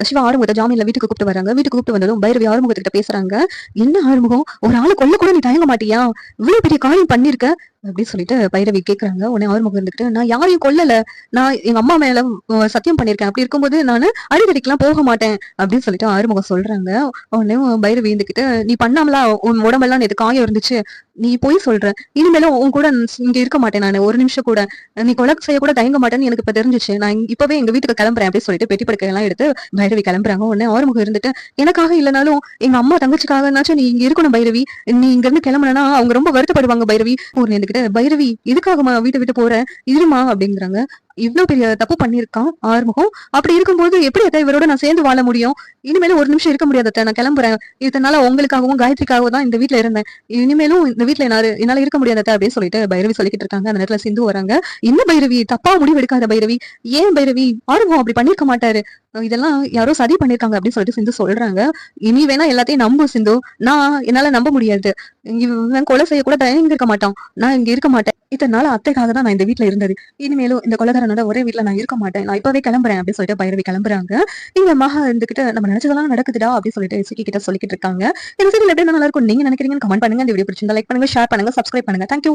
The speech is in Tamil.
சிவா ஆறுமுகத்தை ஜாமீன்ல வீட்டுக்கு கூப்பிட்டு வராங்க. வீட்டுக்கு கூப்பிட்டு வந்ததும் பைரவி ஆறுமுகத்துக்கிட்ட பேசுறாங்க. என்ன ஆறுமுகம், ஒரு ஆளை கொல்ல கூட நீ தயங்க மாட்டியா? இவ்வளவு பெரிய காரியம் பண்ணிருக்க அப்படின்னு சொல்லிட்டு பைரவி கேக்குறாங்க. உடனே ஆறுமுகம் இருந்துட்டு, நான் யாரையும் கொல்லல, நான் எங்க அம்மா மேல சத்தியம் பண்ணிருக்கேன். அப்படி இருக்கும்போது நானு அடிதடிக்கெல்லாம் போக மாட்டேன் அப்படின்னு சொல்லிட்டு ஆறுமுகம் சொல்றாங்க. உடனே பைரவி இருந்துகிட்டு, நீ பண்ணாமலா உன் உடம்பெல்லாம் நேத்து காயம் இருந்துச்சு, நீ போய் சொல்ற, இனிமேலும் உன் கூட இங்க இருக்க மாட்டேன் நானு ஒரு நிமிஷம் கூட, நீ கொலை செய்ய கூட தயங்க மாட்டேன்னு எனக்கு இப்ப தெரிஞ்சிச்சு, நான் இப்பவே எங்க வீட்டுக்கு கிளம்புறேன் அப்படின்னு சொல்லிட்டு பெட்டி படுக்கை எல்லாம் எடுத்து பைரவி கிளம்புறாங்க. உடனே ஆறுமுகம் இருந்துட்டு, எனக்காக இல்லைனாலும் எங்க அம்மா தங்கச்சிக்காகனாச்சும் நீ இங்க இருக்கணும் பைரவி, நீ இங்க இருந்து கிளம்புனா அவங்க ரொம்ப வருத்தப்படுவாங்க பைரவி. ஒரு இருந்துகிட்டு, பைரவி எதுக்காகமா வீட்டை விட்டு போற, இருமா அப்படிங்கிறாங்க. இவ்வளவு பெரிய தப்பு பண்ணிருக்கான் ஆறுமுகம், அப்படி இருக்கும்போது எப்படி அத்தை இவரோட நான் சேர்ந்து வாழ முடியும்? இனிமேலும் ஒரு நிமிஷம் இருக்க முடியாது அத்தை, நான் கிளம்புறேன். இதனால உங்களுக்காகவும் காயத்ரிக்காகவும் தான் இந்த வீட்டுல இருந்தேன், இனிமேலும் இந்த வீட்டுல என்னால இருக்க முடியாது அத்தை அப்படின்னு சொல்லிட்டு பைரவி சொல்லிக்கிட்டு இருக்காங்க. அந்த நேரத்துல சிந்து வராங்க. என்ன பைரவி, தப்பா முடிவு எடுக்காத பைரவி, ஏன் பைரவி, ஆறுமுகம் அப்படி பண்ணிருக்க மாட்டாரு, இதெல்லாம் யாரோ சதி பண்ணிருக்காங்க அப்படின்னு சொல்லிட்டு சிந்து சொல்றாங்க. இனி வேணா எல்லாத்தையும் நம்பு சிந்து, என்னால நம்ப முடியாது, இவன் கொலை செய்ய கூட தயங்கி இருக்க மாட்டான், நான் இங்க இருக்க மாட்டேன், இதனால அத்தைக்காக தான் நான் இந்த வீட்டுல இருந்தது, இனிமேலும் இந்த கொலைகாரனோட ஒரே வீட்டுல நான் இருக்க மாட்டேன், நான் இப்பவே கிளம்புறேன் அப்படின்னு சொல்லிட்டு பைரவி கிளம்புறாங்க. இங்க மகா இருந்துகிட்டு, நம்ம நினைச்சதெல்லாம் நடக்குதுடா அப்படின்னு சொல்லிட்டு இசுக்கி கிட்ட சொல்லிக்கிட்டு இருக்காங்க. இந்த சீரியல் எப்படி நல்லா இருக்கும் நீங்க நினைக்கிறீங்கன்னு கமெண்ட் பண்ணுங்க. இந்த வீடியோ பிடிச்சிருந்தா லைக் பண்ணுங்க, ஷேர் பண்ணுங்க, சப்ஸ்கிரைப் பண்ணுங்க. தேங்க்யூ.